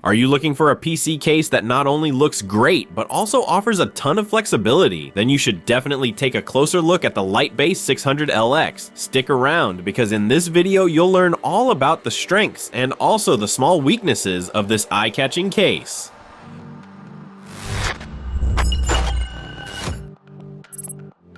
Are you looking for a PC case that not only looks great, but also offers a ton of flexibility? Then you should definitely take a closer look at the Lightbase 600LX. Stick around, because in this video you'll learn all about the strengths and also the small weaknesses of this eye-catching case.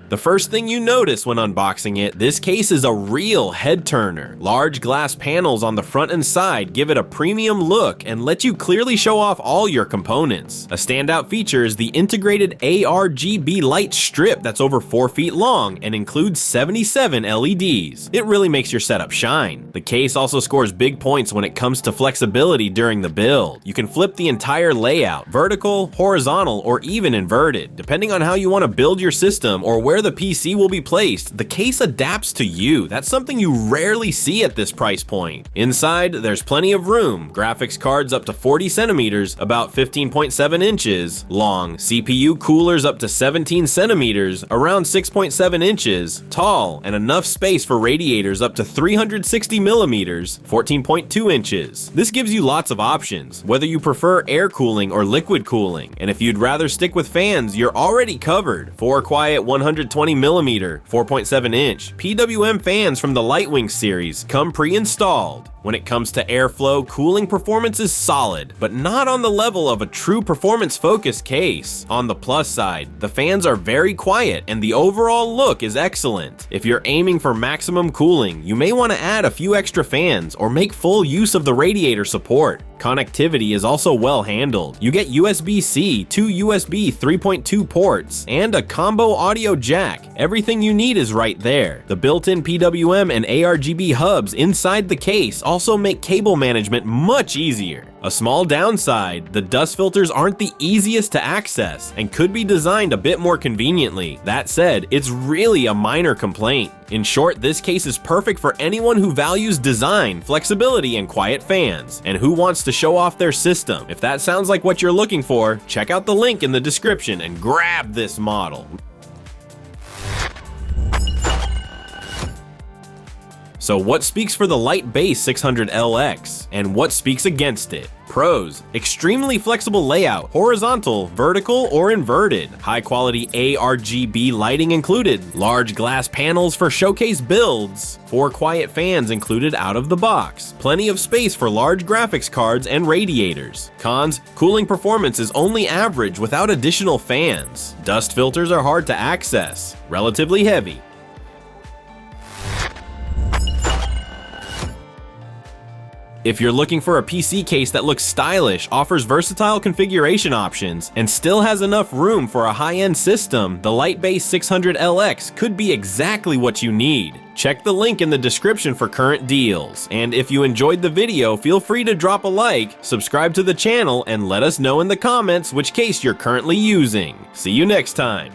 The first thing you notice when unboxing it, this case is a real head turner. Large glass panels on the front and side give it a premium look and let you clearly show off all your components. A standout feature is the integrated ARGB light strip that's over 4 feet long and includes 77 LEDs. It really makes your setup shine. The case also scores big points when it comes to flexibility during the build. You can flip the entire layout, vertical, horizontal, or even inverted. Depending on how you want to build your system or where the PC will be placed, the case adapts to you. That's something you rarely see at this price point. Inside, there's plenty of room. Graphics cards up to 40 centimeters, about 15.7 inches long. CPU coolers up to 17 centimeters, around 6.7 inches tall, and enough space for radiators up to 360 millimeters, 14.2 inches. This gives you lots of options, whether you prefer air cooling or liquid cooling. And if you'd rather stick with fans, you're already covered. 4 quiet 120mm 4.7 inch PWM fans from the Lightwing series come pre-installed. When it comes to airflow, cooling performance is solid, but not on the level of a true performance-focused case. On the plus side, the fans are very quiet and the overall look is excellent. If you're aiming for maximum cooling, you may want to add a few extra fans or make full use of the radiator support. Connectivity is also well handled. You get USB-C, 2 USB 3.2 ports, and a combo audio jack. Everything you need is right there. The built-in PWM and ARGB hubs inside the case also make cable management much easier. A small downside, the dust filters aren't the easiest to access and could be designed a bit more conveniently. That said, it's really a minor complaint. In short, this case is perfect for anyone who values design, flexibility, and quiet fans, and who wants to show off their system. If that sounds like what you're looking for, check out the link in the description and grab this model. So what speaks for the Lightbase 600LX, and what speaks against it? Pros: extremely flexible layout, horizontal, vertical, or inverted. High quality ARGB lighting included. Large glass panels for showcase builds. 4 quiet fans included out of the box. Plenty of space for large graphics cards and radiators. Cons: cooling performance is only average without additional fans. Dust filters are hard to access. Relatively heavy. If you're looking for a PC case that looks stylish, offers versatile configuration options, and still has enough room for a high-end system, the Lightbase 600LX could be exactly what you need. Check the link in the description for current deals. And if you enjoyed the video, feel free to drop a like, subscribe to the channel, and let us know in the comments which case you're currently using. See you next time.